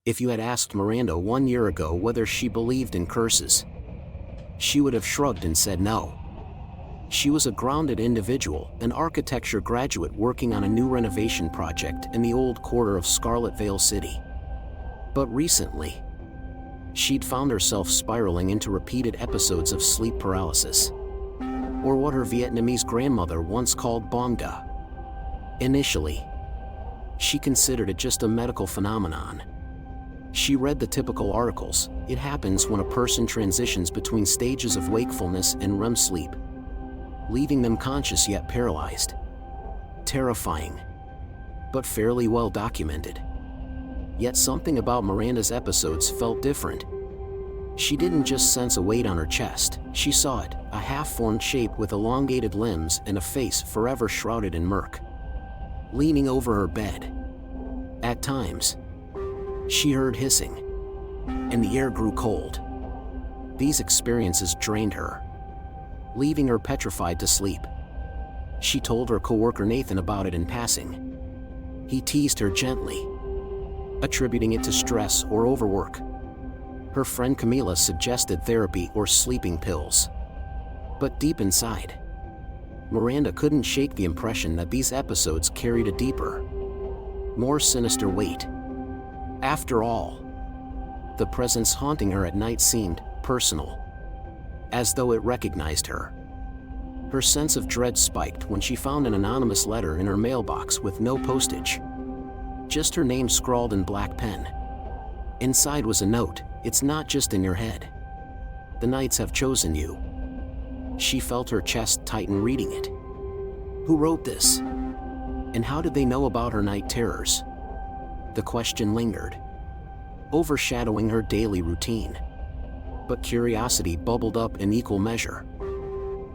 If you had asked Miranda 1 year ago whether she believed in curses, she would have shrugged and said no. She was a grounded individual, an architecture graduate working on a new renovation project in the old quarter of Scarlet Vale City. But recently, she'd found herself spiraling into repeated episodes of sleep paralysis, or what her Vietnamese grandmother once called bong da. Initially, she considered it just a medical phenomenon. She read the typical articles. It happens when a person transitions between stages of wakefulness and REM sleep, leaving them conscious yet paralyzed. Terrifying, but fairly well documented. Yet something about Miranda's episodes felt different. She didn't just sense a weight on her chest, she saw it, a half-formed shape with elongated limbs and a face forever shrouded in murk, leaning over her bed. At times, she heard hissing, and the air grew cold. These experiences drained her, leaving her petrified to sleep. She told her coworker Nathan about it in passing. He teased her gently, attributing it to stress or overwork. Her friend Camila suggested therapy or sleeping pills. But deep inside, Miranda couldn't shake the impression that these episodes carried a deeper, more sinister weight. After all, the presence haunting her at night seemed personal, as though it recognized her. Her sense of dread spiked when she found an anonymous letter in her mailbox with no postage, just her name scrawled in black pen. Inside was a note: "It's not just in your head. The nights have chosen you." She felt her chest tighten reading it. Who wrote this? And how did they know about her night terrors? The question lingered, overshadowing her daily routine. But curiosity bubbled up in equal measure.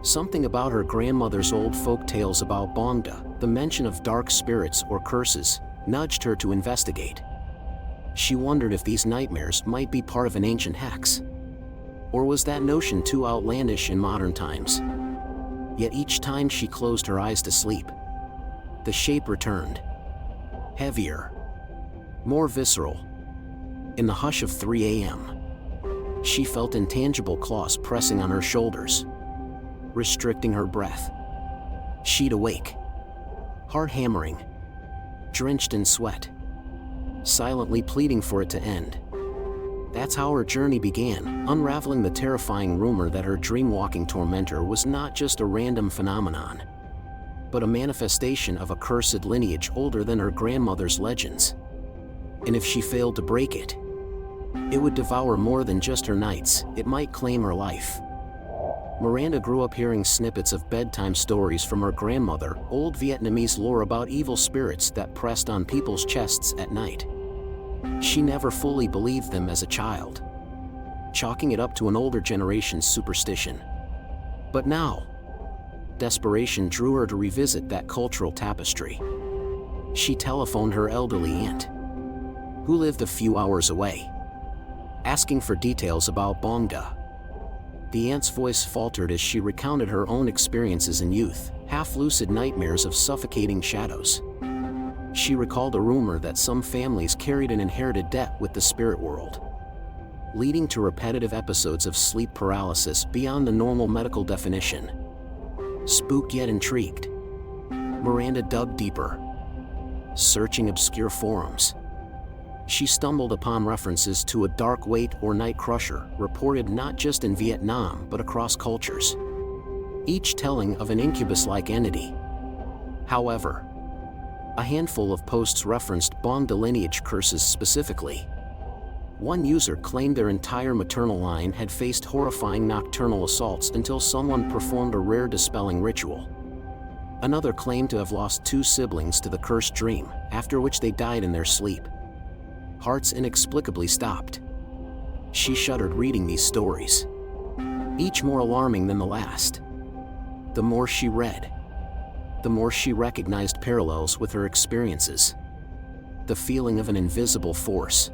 Something about her grandmother's old folk tales about bongda, the mention of dark spirits or curses, nudged her to investigate. She wondered if these nightmares might be part of an ancient hex. Or was that notion too outlandish in modern times? Yet each time she closed her eyes to sleep, the shape returned. Heavier, more visceral. In the hush of 3 a.m., she felt intangible claws pressing on her shoulders, restricting her breath. She'd awake, heart hammering, drenched in sweat, silently pleading for it to end. That's how her journey began, unraveling the terrifying rumor that her dream-walking tormentor was not just a random phenomenon, but a manifestation of a cursed lineage older than her grandmother's legends. And if she failed to break it, it would devour more than just her nights. It might claim her life. Miranda grew up hearing snippets of bedtime stories from her grandmother, old Vietnamese lore about evil spirits that pressed on people's chests at night. She never fully believed them as a child, chalking it up to an older generation's superstition. But now, desperation drew her to revisit that cultural tapestry. She telephoned her elderly aunt, who lived a few hours away, asking for details about bongda. The aunt's voice faltered as she recounted her own experiences in youth, half-lucid nightmares of suffocating shadows. She recalled a rumor that some families carried an inherited debt with the spirit world, leading to repetitive episodes of sleep paralysis beyond the normal medical definition. Spooked yet intrigued, Miranda dug deeper, searching obscure forums. She stumbled upon references to a dark wait or night crusher, reported not just in Vietnam but across cultures, each telling of an incubus-like entity. However, a handful of posts referenced bongda lineage curses specifically. One user claimed their entire maternal line had faced horrifying nocturnal assaults until someone performed a rare dispelling ritual. Another claimed to have lost 2 siblings to the cursed dream, after which they died in their sleep. Hearts inexplicably stopped. She shuddered reading these stories, each more alarming than the last. The more she read, the more she recognized parallels with her experiences. The feeling of an invisible force,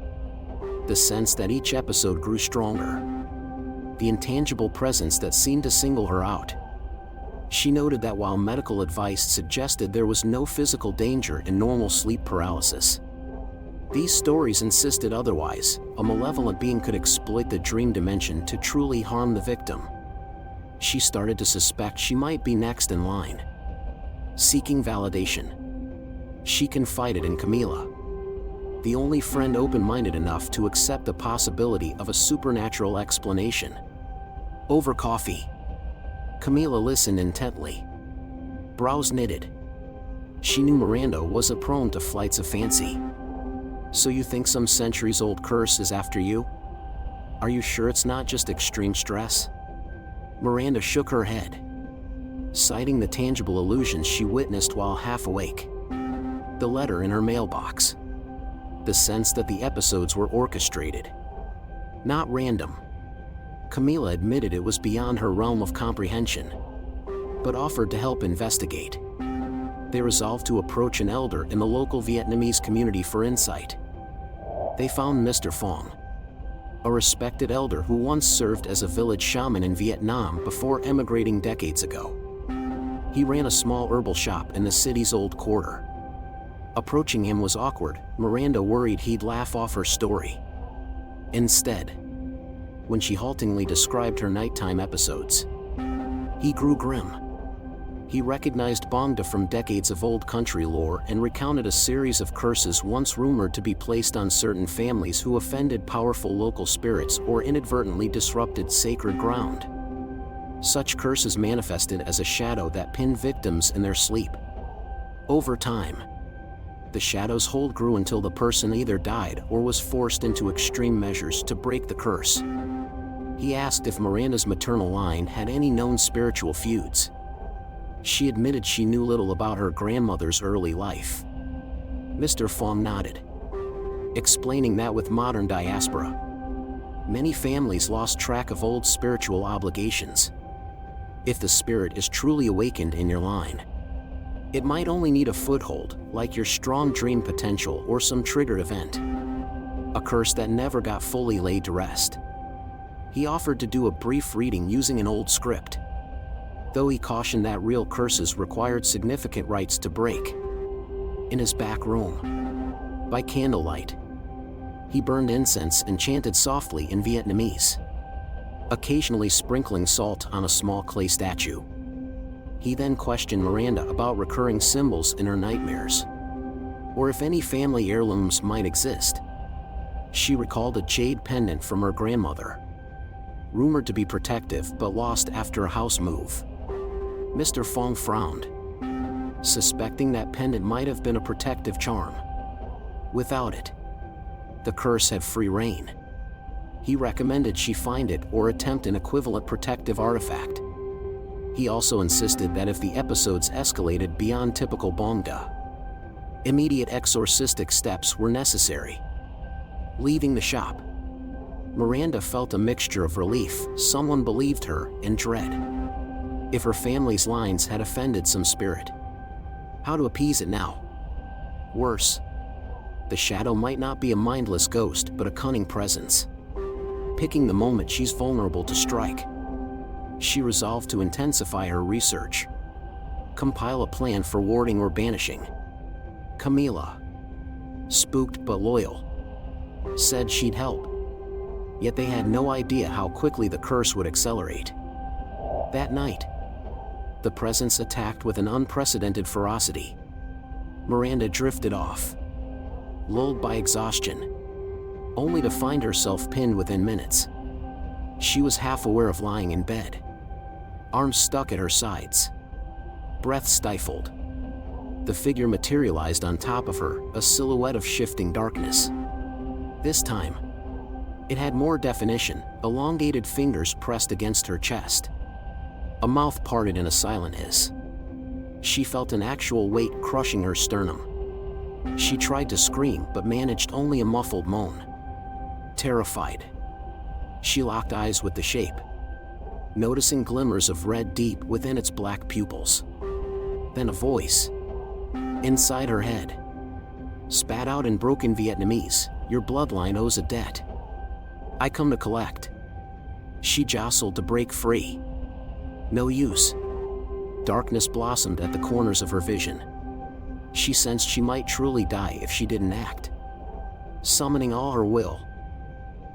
the sense that each episode grew stronger, the intangible presence that seemed to single her out. She noted that while medical advice suggested there was no physical danger in normal sleep paralysis, These stories insisted otherwise. A malevolent being could exploit the dream dimension to truly harm the victim. She started to suspect she might be next in line. Seeking validation, she confided in Camila, the only friend open-minded enough to accept the possibility of a supernatural explanation. Over coffee, Camila listened intently, brows knitted. She knew Miranda wasn't prone to flights of fancy. So you think some centuries-old curse is after you? Are you sure it's not just extreme stress? Miranda shook her head, citing the tangible illusions she witnessed while half awake. The letter in her mailbox. The sense that the episodes were orchestrated, not random. Camila admitted it was beyond her realm of comprehension, but offered to help investigate. They resolved to approach an elder in the local Vietnamese community for insight. They found Mr. Phong, a respected elder who once served as a village shaman in Vietnam before emigrating decades ago. He ran a small herbal shop in the city's old quarter. Approaching him was awkward. Miranda worried he'd laugh off her story. Instead, when she haltingly described her nighttime episodes, he grew grim. He recognized Bongda from decades of old country lore and recounted a series of curses once rumored to be placed on certain families who offended powerful local spirits or inadvertently disrupted sacred ground. Such curses manifested as a shadow that pinned victims in their sleep. Over time, the shadow's hold grew until the person either died or was forced into extreme measures to break the curse. He asked if Miranda's maternal line had any known spiritual feuds. She admitted she knew little about her grandmother's early life. Mr. Phong nodded, explaining that with modern diaspora, many families lost track of old spiritual obligations. If the spirit is truly awakened in your line, it might only need a foothold, like your strong dream potential or some triggered event. A curse that never got fully laid to rest. He offered to do a brief reading using an old script, though he cautioned that real curses required significant rites to break. In his back room, by candlelight, he burned incense and chanted softly in Vietnamese, occasionally sprinkling salt on a small clay statue. He then questioned Miranda about recurring symbols in her nightmares, or if any family heirlooms might exist. She recalled a jade pendant from her grandmother, rumored to be protective but lost after a house move. Mr. Phong frowned, suspecting that pendant might have been a protective charm. Without it, the curse had free reign. He recommended she find it or attempt an equivalent protective artifact. He also insisted that if the episodes escalated beyond typical Bongda, immediate exorcistic steps were necessary. Leaving the shop, Miranda felt a mixture of relief, someone believed her, and dread. If her family's lines had offended some spirit, how to appease it now? Worse, the shadow might not be a mindless ghost but a cunning presence, picking the moment she's vulnerable to strike. She resolved to intensify her research, compile a plan for warding or banishing. Camila, spooked but loyal, said she'd help. Yet they had no idea how quickly the curse would accelerate. That night, the presence attacked with an unprecedented ferocity. Miranda drifted off, lulled by exhaustion, only to find herself pinned within minutes. She was half aware of lying in bed, arms stuck at her sides, breath stifled. The figure materialized on top of her, a silhouette of shifting darkness. This time, it had more definition, elongated fingers pressed against her chest, a mouth parted in a silent hiss. She felt an actual weight crushing her sternum. She tried to scream but managed only a muffled moan. Terrified, she locked eyes with the shape, noticing glimmers of red deep within its black pupils. Then a voice, inside her head, spat out in broken Vietnamese, "Your bloodline owes a debt. I come to collect." She jostled to break free. No use. Darkness blossomed at the corners of her vision. She sensed she might truly die if she didn't act. Summoning all her will,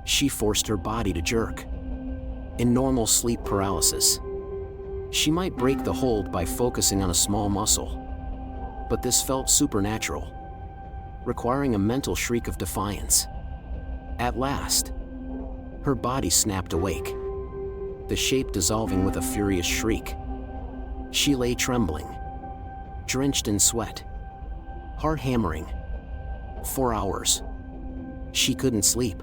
she forced her body to jerk. In normal sleep paralysis, she might break the hold by focusing on a small muscle. But this felt supernatural, requiring a mental shriek of defiance. At last, her body snapped awake, the shape dissolving with a furious shriek. She lay trembling, drenched in sweat, heart hammering. 4 hours. She couldn't sleep.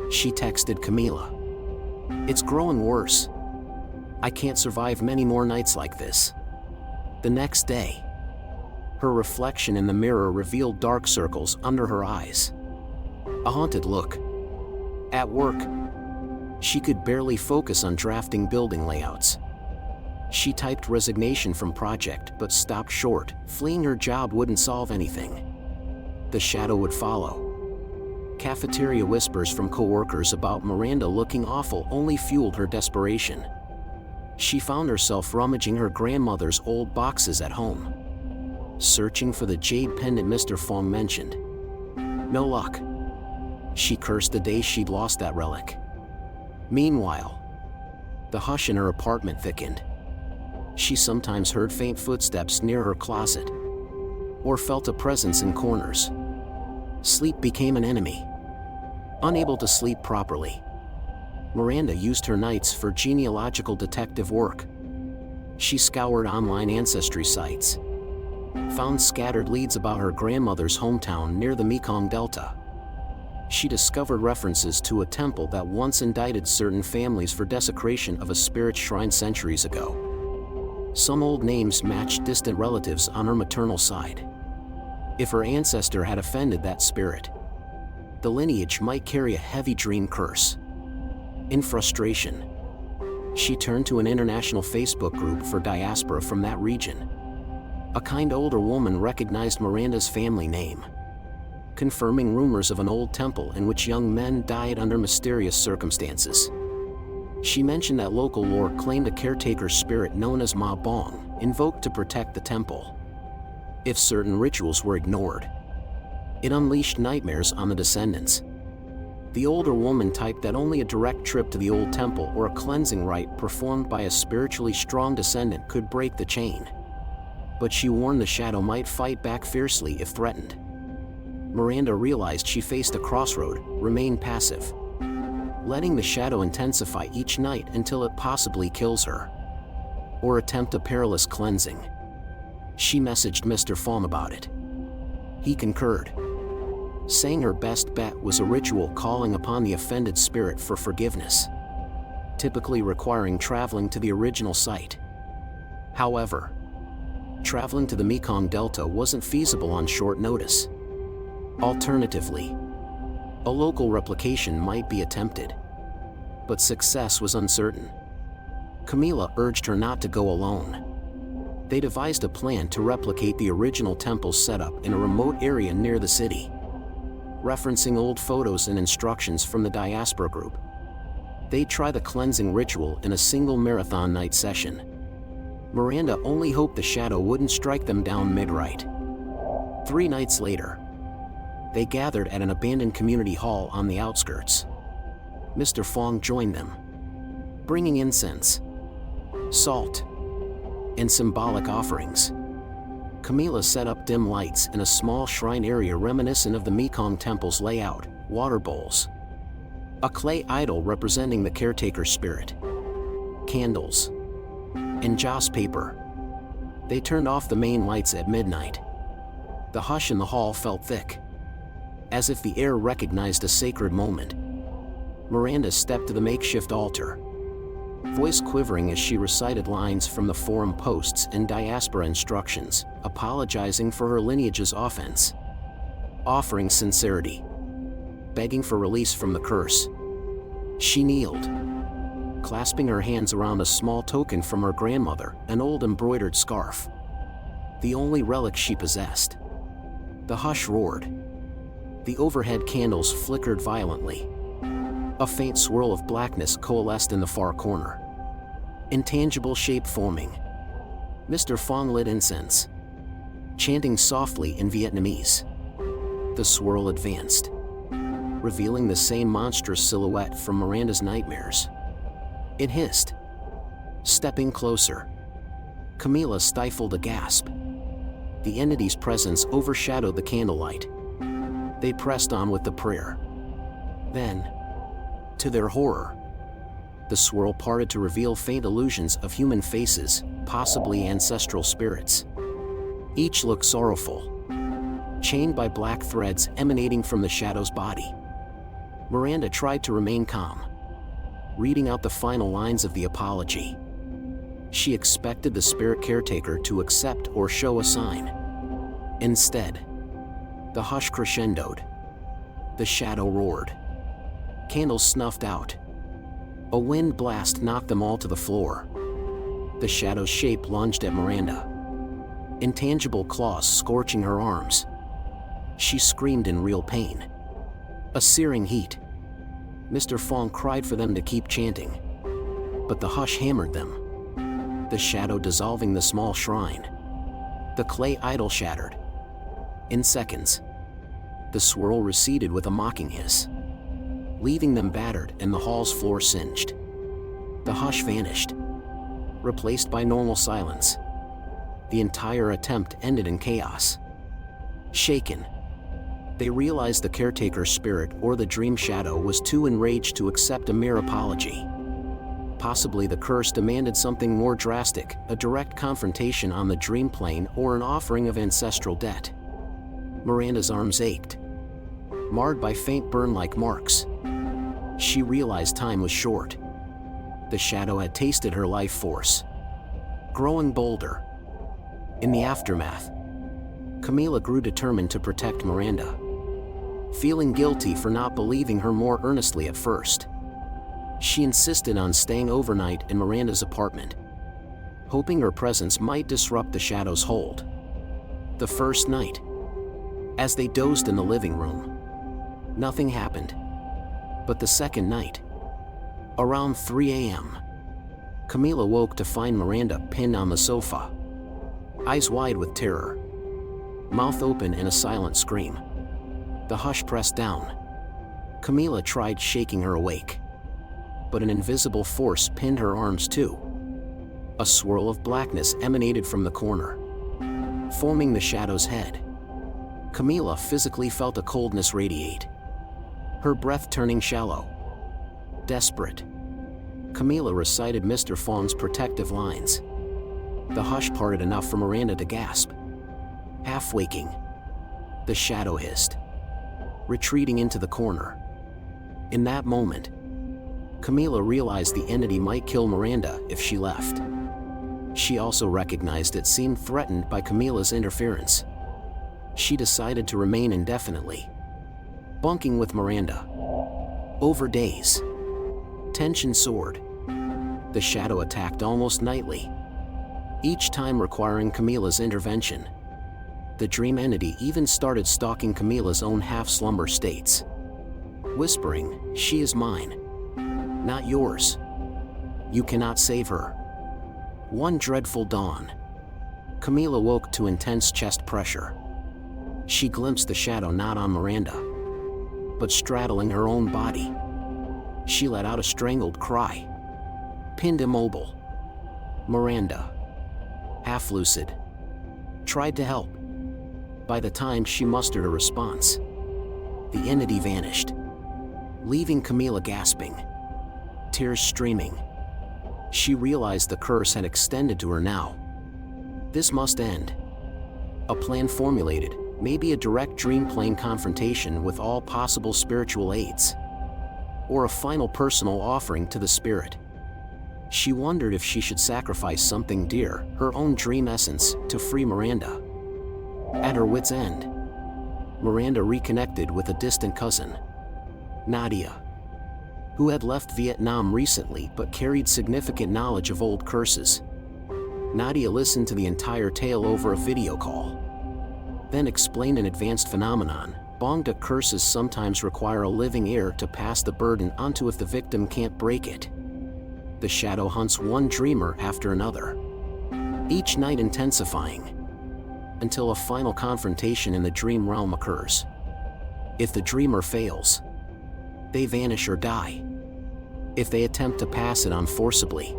She texted Camila. "It's growing worse. I can't survive many more nights like this." The next day, her reflection in the mirror revealed dark circles under her eyes. A haunted look. At work, she could barely focus on drafting building layouts. She typed resignation from project but stopped short. Fleeing her job wouldn't solve anything. The shadow would follow. Cafeteria whispers from coworkers about Miranda looking awful only fueled her desperation. She found herself rummaging her grandmother's old boxes at home, searching for the jade pendant Mr. Fong mentioned. No luck. She cursed the day she'd lost that relic. Meanwhile, the hush in her apartment thickened. She sometimes heard faint footsteps near her closet, or felt a presence in corners. Sleep became an enemy. Unable to sleep properly, Miranda used her nights for genealogical detective work. She scoured online ancestry sites, found scattered leads about her grandmother's hometown near the Mekong Delta. She discovered references to a temple that once indicted certain families for desecration of a spirit shrine centuries ago. Some old names matched distant relatives on her maternal side. If her ancestor had offended that spirit, the lineage might carry a heavy dream curse. In frustration, she turned to an international Facebook group for diaspora from that region. A kind older woman recognized Miranda's family name, confirming rumors of an old temple in which young men died under mysterious circumstances. She mentioned that local lore claimed a caretaker spirit known as Ma Bong, invoked to protect the temple. If certain rituals were ignored, it unleashed nightmares on the descendants. The older woman typed that only a direct trip to the old temple or a cleansing rite performed by a spiritually strong descendant could break the chain. But she warned the shadow might fight back fiercely if threatened. Miranda realized she faced a crossroad: remain passive, letting the shadow intensify each night until it possibly kills her, or attempt a perilous cleansing. She messaged Mr. Fong about it. He concurred, saying her best bet was a ritual calling upon the offended spirit for forgiveness, typically requiring traveling to the original site. However, traveling to the Mekong Delta wasn't feasible on short notice. Alternatively, a local replication might be attempted, but success was uncertain. Camila urged her not to go alone. They devised a plan to replicate the original temple's setup in a remote area near the city. Referencing old photos and instructions from the diaspora group, they'd try the cleansing ritual in a single marathon night session. Miranda only hoped the shadow wouldn't strike them down mid-rite. 3 nights later, they gathered at an abandoned community hall on the outskirts. Mr. Fong joined them, bringing incense, salt, and symbolic offerings. Camila set up dim lights in a small shrine area reminiscent of the Mekong Temple's layout: water bowls, a clay idol representing the caretaker spirit, candles, and joss paper. They turned off the main lights at midnight. The hush in the hall felt thick, as if the air recognized a sacred moment. Miranda stepped to the makeshift altar, voice quivering as she recited lines from the forum posts and diaspora instructions, apologizing for her lineage's offense, offering sincerity, begging for release from the curse. She kneeled, clasping her hands around a small token from her grandmother, an old embroidered scarf, the only relic she possessed. The hush roared. The overhead candles flickered violently. A faint swirl of blackness coalesced in the far corner, intangible shape forming. Mr. Fong lit incense, chanting softly in Vietnamese. The swirl advanced, revealing the same monstrous silhouette from Miranda's nightmares. It hissed, stepping closer. Camila stifled a gasp. The entity's presence overshadowed the candlelight. They pressed on with the prayer. Then, to their horror, the swirl parted to reveal faint illusions of human faces, possibly ancestral spirits. Each looked sorrowful, chained by black threads emanating from the shadow's body. Miranda tried to remain calm, reading out the final lines of the apology. She expected the spirit caretaker to accept or show a sign. Instead, the hush crescendoed. The shadow roared. Candles snuffed out. A wind blast knocked them all to the floor. The shadow's shape lunged at Miranda, intangible claws scorching her arms. She screamed in real pain. A searing heat. Mr. Fong cried for them to keep chanting, but the hush hammered them, the shadow dissolving the small shrine. The clay idol shattered. In seconds, the swirl receded with a mocking hiss, leaving them battered and the hall's floor singed. The hush vanished, replaced by normal silence. The entire attempt ended in chaos. Shaken, they realized the caretaker's spirit or the dream shadow was too enraged to accept a mere apology. Possibly the curse demanded something more drastic, a direct confrontation on the dream plane or an offering of ancestral debt. Miranda's arms ached, marred by faint burn-like marks. She realized time was short. The shadow had tasted her life force, growing bolder. In the aftermath, Camila grew determined to protect Miranda, feeling guilty for not believing her more earnestly at first. She insisted on staying overnight in Miranda's apartment, hoping her presence might disrupt the shadow's hold. The first night, as they dozed in the living room, nothing happened. But the second night, around 3 a.m., Camila woke to find Miranda pinned on the sofa, eyes wide with terror, mouth open in a silent scream. The hush pressed down. Camila tried shaking her awake, but an invisible force pinned her arms too. A swirl of blackness emanated from the corner, forming the shadow's head. Camila physically felt a coldness radiate, her breath turning shallow. Desperate, Camila recited Mr. Fong's protective lines. The hush parted enough for Miranda to gasp. Half waking, the shadow hissed, retreating into the corner. In that moment, Camila realized the entity might kill Miranda if she left. She also recognized it seemed threatened by Camila's interference. She decided to remain indefinitely, bunking with Miranda. Over days, tension soared. The shadow attacked almost nightly, each time requiring Camila's intervention. The dream entity even started stalking Camila's own half-slumber states, whispering, "She is mine, not yours. You cannot save her." One dreadful dawn, Camila woke to intense chest pressure. She glimpsed the shadow not on Miranda, but straddling her own body. She let out a strangled cry, pinned immobile. Miranda, half lucid, tried to help. By the time she mustered a response, the entity vanished, leaving Camila gasping, tears streaming. She realized the curse had extended to her now. This must end. A plan formulated, maybe a direct dream plane confrontation with all possible spiritual aids, or a final personal offering to the spirit. She wondered if she should sacrifice something dear, her own dream essence, to free Miranda. At her wit's end, Miranda reconnected with a distant cousin, Nadia, who had left Vietnam recently but carried significant knowledge of old curses. Nadia listened to the entire tale over a video call, then explained an advanced phenomenon. Bongda curses sometimes require a living heir to pass the burden onto if the victim can't break it. The shadow hunts one dreamer after another, each night intensifying, until a final confrontation in the dream realm occurs. If the dreamer fails, they vanish or die. If they attempt to pass it on forcibly,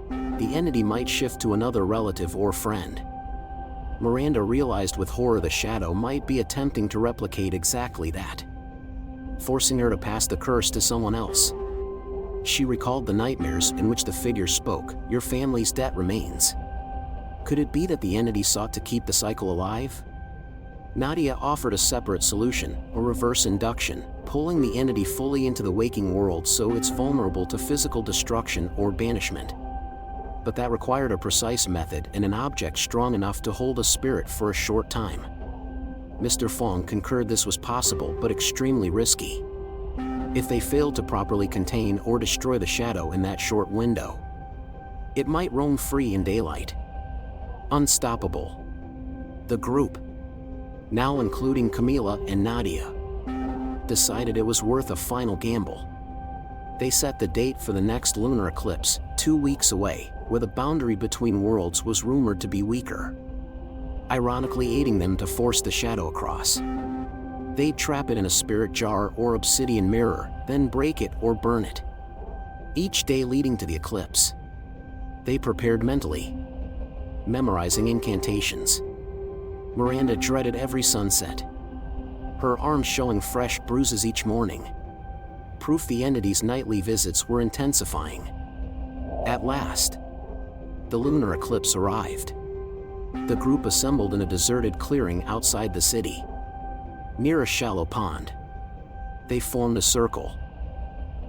the entity might shift to another relative or friend. Miranda realized with horror the shadow might be attempting to replicate exactly that, forcing her to pass the curse to someone else. She recalled the nightmares in which the figure spoke, "Your family's debt remains." Could it be that the entity sought to keep the cycle alive? Nadia offered a separate solution, a reverse induction, pulling the entity fully into the waking world so it's vulnerable to physical destruction or banishment. But that required a precise method and an object strong enough to hold a spirit for a short time. Mr. Fong concurred this was possible but extremely risky. If they failed to properly contain or destroy the shadow in that short window, it might roam free in daylight. Unstoppable. The group, now including Camila and Nadia, decided it was worth a final gamble. They set the date for the next lunar eclipse, 2 weeks away, where the boundary between worlds was rumored to be weaker, ironically aiding them to force the shadow across. They'd trap it in a spirit jar or obsidian mirror, then break it or burn it. Each day leading to the eclipse, they prepared mentally, memorizing incantations. Miranda dreaded every sunset, her arms showing fresh bruises each morning, proof the entity's nightly visits were intensifying. At last, the lunar eclipse arrived. The group assembled in a deserted clearing outside the city, near a shallow pond. They formed a circle,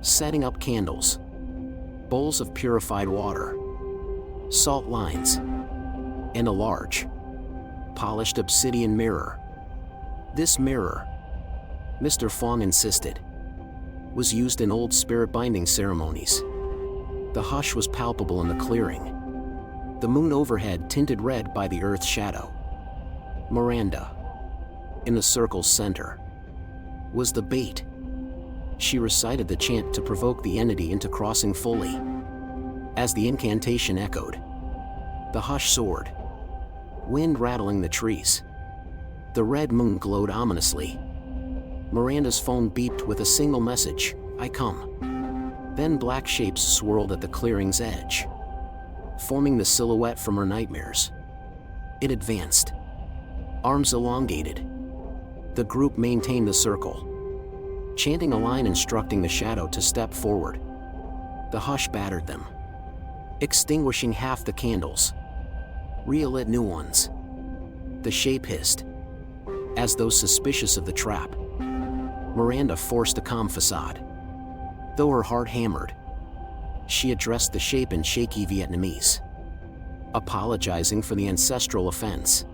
setting up candles, bowls of purified water, salt lines, and a large, polished obsidian mirror. This mirror, Mr. Fong insisted, was used in old spirit binding ceremonies. The hush was palpable in the clearing, the moon overhead tinted red by the earth's shadow. Miranda, in the circle's center, was the bait. She recited the chant to provoke the entity into crossing fully. As the incantation echoed, the hush soared, wind rattling the trees. The red moon glowed ominously. Miranda's phone beeped with a single message, "I come." Then black shapes swirled at the clearing's edge, forming the silhouette from her nightmares. It advanced, arms elongated. The group maintained the circle, chanting a line instructing the shadow to step forward. The hush battered them, extinguishing half the candles, relit new ones. The shape hissed, as though suspicious of the trap. Miranda forced a calm facade. Though her heart hammered, she addressed the shape in shaky Vietnamese, apologizing for the ancestral offense,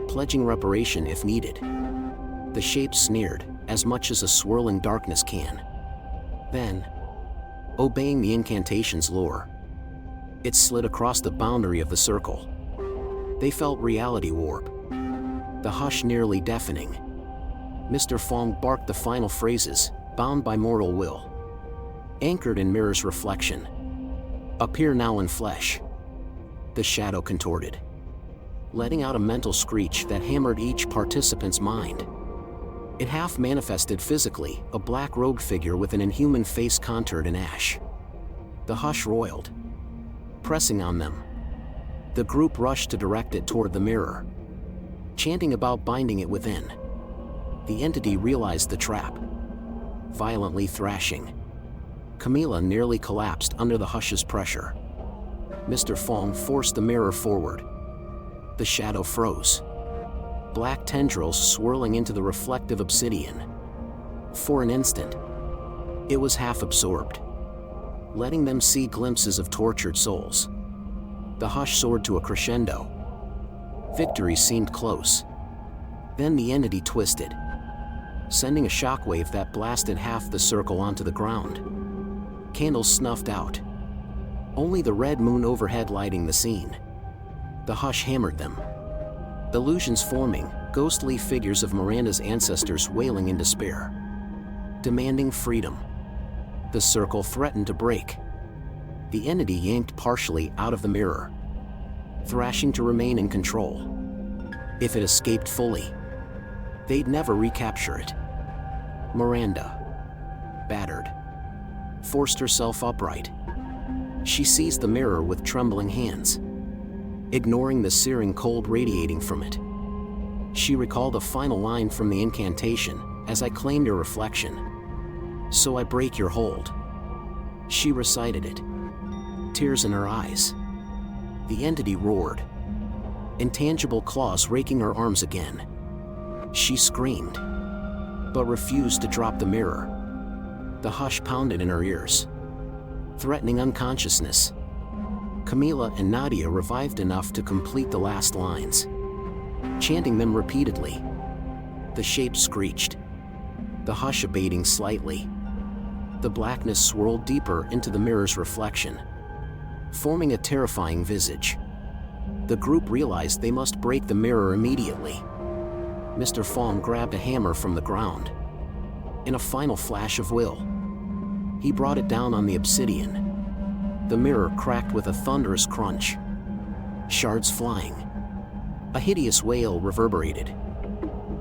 pledging reparation if needed. The shape sneered, as much as a swirling darkness can. Then, obeying the incantation's lure, it slid across the boundary of the circle. They felt reality warp, the hush nearly deafening. Mr. Fong barked the final phrases, bound by mortal will, anchored in mirror's reflection. "Appear now in flesh." The shadow contorted, letting out a mental screech that hammered each participant's mind. It half manifested physically, a black-robed figure with an inhuman face contoured in ash. The hush roiled, pressing on them. The group rushed to direct it toward the mirror, chanting about binding it within. The entity realized the trap, violently thrashing. Camila nearly collapsed under the hush's pressure. Mr. Fong forced the mirror forward. The shadow froze, black tendrils swirling into the reflective obsidian. For an instant, it was half absorbed, letting them see glimpses of tortured souls. The hush soared to a crescendo. Victory seemed close. Then the entity twisted, sending a shockwave that blasted half the circle onto the ground. Candles snuffed out, only the red moon overhead lighting the scene. The hush hammered them, illusions forming, ghostly figures of Miranda's ancestors wailing in despair, demanding freedom. The circle threatened to break. The entity yanked partially out of the mirror, thrashing to remain in control. If it escaped fully, they'd never recapture it. Miranda, battered, forced herself upright. She seized the mirror with trembling hands, ignoring the searing cold radiating from it. She recalled a final line from the incantation, "As I claim your reflection, so I break your hold." She recited it, tears in her eyes. The entity roared, intangible claws raking her arms again. She screamed, but refused to drop the mirror. The hush pounded in her ears, threatening unconsciousness. Camila and Nadia revived enough to complete the last lines, chanting them repeatedly. The shape screeched, the hush abating slightly. The blackness swirled deeper into the mirror's reflection, forming a terrifying visage. The group realized they must break the mirror immediately. Mr. Fong grabbed a hammer from the ground. In a final flash of will, he brought it down on the obsidian. The mirror cracked with a thunderous crunch, shards flying. A hideous wail reverberated,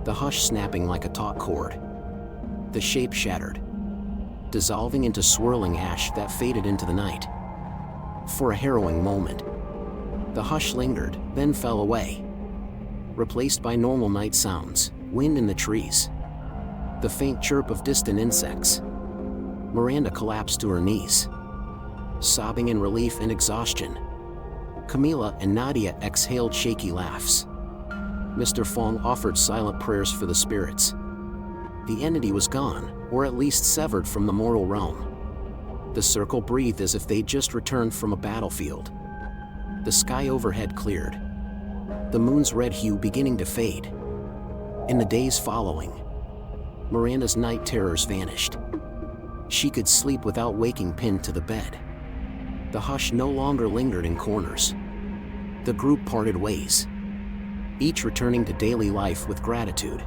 the hush snapping like a taut cord. The shape shattered, dissolving into swirling ash that faded into the night. For a harrowing moment, the hush lingered, then fell away, replaced by normal night sounds, wind in the trees, the faint chirp of distant insects. Miranda collapsed to her knees, sobbing in relief and exhaustion. Camila and Nadia exhaled shaky laughs. Mr. Fong offered silent prayers for the spirits. The entity was gone, or at least severed from the mortal realm. The circle breathed as if they'd just returned from a battlefield. The sky overhead cleared, the moon's red hue beginning to fade. In the days following, Miranda's night terrors vanished. She could sleep without waking pinned to the bed. The hush no longer lingered in corners. The group parted ways, each returning to daily life with gratitude.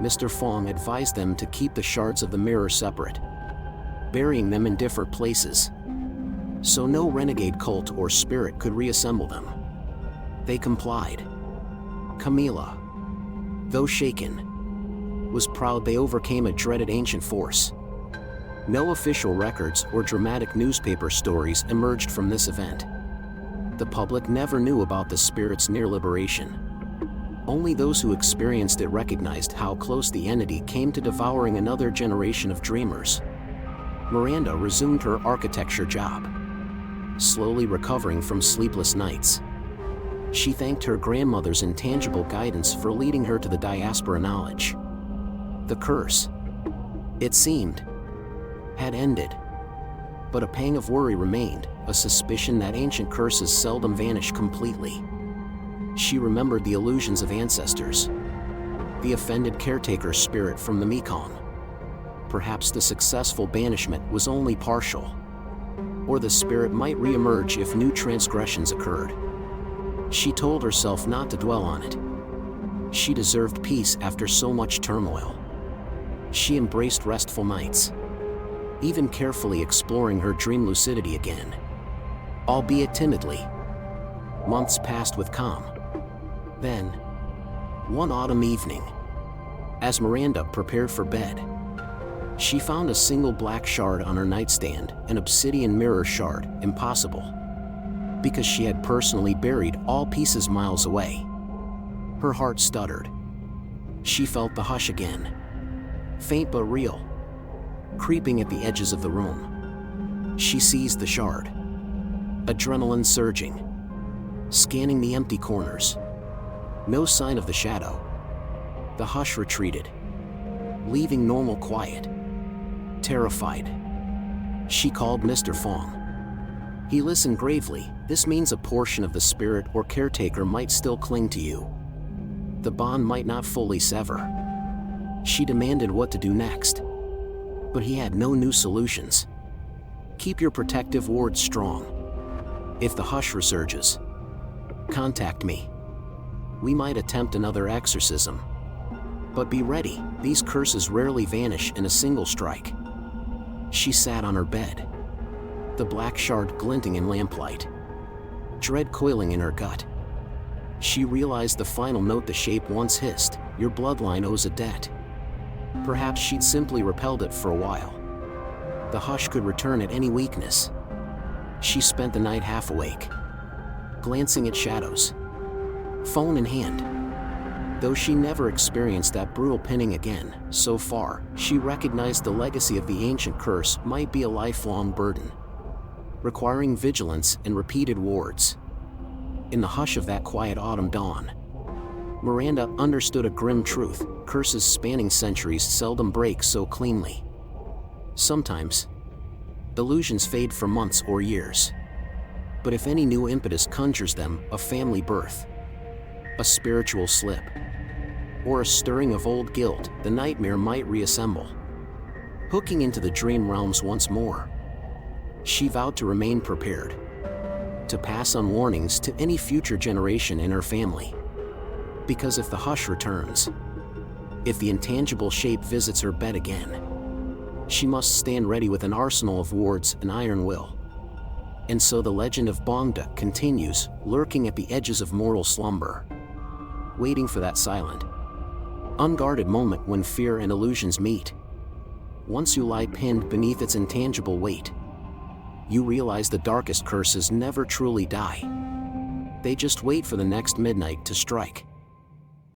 Mr. Fong advised them to keep the shards of the mirror separate, burying them in different places, so no renegade cult or spirit could reassemble them. They complied. Camila, though shaken, was proud they overcame a dreaded ancient force. No official records or dramatic newspaper stories emerged from this event. The public never knew about the spirit's near liberation. Only those who experienced it recognized how close the entity came to devouring another generation of dreamers. Miranda resumed her architecture job, slowly recovering from sleepless nights. She thanked her grandmother's intangible guidance for leading her to the diaspora knowledge. The curse, it seemed, had ended. But a pang of worry remained, a suspicion that ancient curses seldom vanish completely. She remembered the illusions of ancestors, the offended caretaker spirit from the Mekong. Perhaps the successful banishment was only partial, or the spirit might reemerge if new transgressions occurred. She told herself not to dwell on it. She deserved peace after so much turmoil. She embraced restful nights, even carefully exploring her dream lucidity again, albeit timidly. Months passed with calm. Then, one autumn evening, as Miranda prepared for bed, she found a single black shard on her nightstand, an obsidian mirror shard. Impossible, because she had personally buried all pieces miles away. Her heart stuttered. She felt the hush again, faint but real, creeping at the edges of the room. She seized the shard, adrenaline surging, scanning the empty corners. No sign of the shadow. The hush retreated, leaving normal quiet. Terrified, she called Mr. Fong. He listened gravely. This means a portion of the spirit or caretaker might still cling to you. The bond might not fully sever. She demanded what to do next, but he had no new solutions. Keep your protective wards strong. If the hush resurges, contact me. We might attempt another exorcism. But be ready, these curses rarely vanish in a single strike. She sat on her bed, the black shard glinting in lamplight, dread coiling in her gut. She realized the final note the shape once hissed, "Your bloodline owes a debt." Perhaps she'd simply repelled it for a while, The hush could return at any weakness. She spent the night half awake, glancing at shadows, phone in hand. Though she never experienced that brutal pinning again, so far, she recognized the legacy of the ancient curse might be a lifelong burden, requiring vigilance and repeated wards. In the hush of that quiet autumn dawn, Miranda understood a grim truth: curses spanning centuries seldom break so cleanly. Sometimes, illusions fade for months or years. But if any new impetus conjures them, a family birth, a spiritual slip, or a stirring of old guilt, the nightmare might reassemble, hooking into the dream realms once more. She vowed to remain prepared, to pass on warnings to any future generation in her family. Because if the hush returns, if the intangible shape visits her bed again, she must stand ready with an arsenal of wards and iron will. And so the legend of Bongda continues, lurking at the edges of mortal slumber, waiting for that silent, unguarded moment when fear and illusions meet. Once you lie pinned beneath its intangible weight, you realize the darkest curses never truly die. They just wait for the next midnight to strike.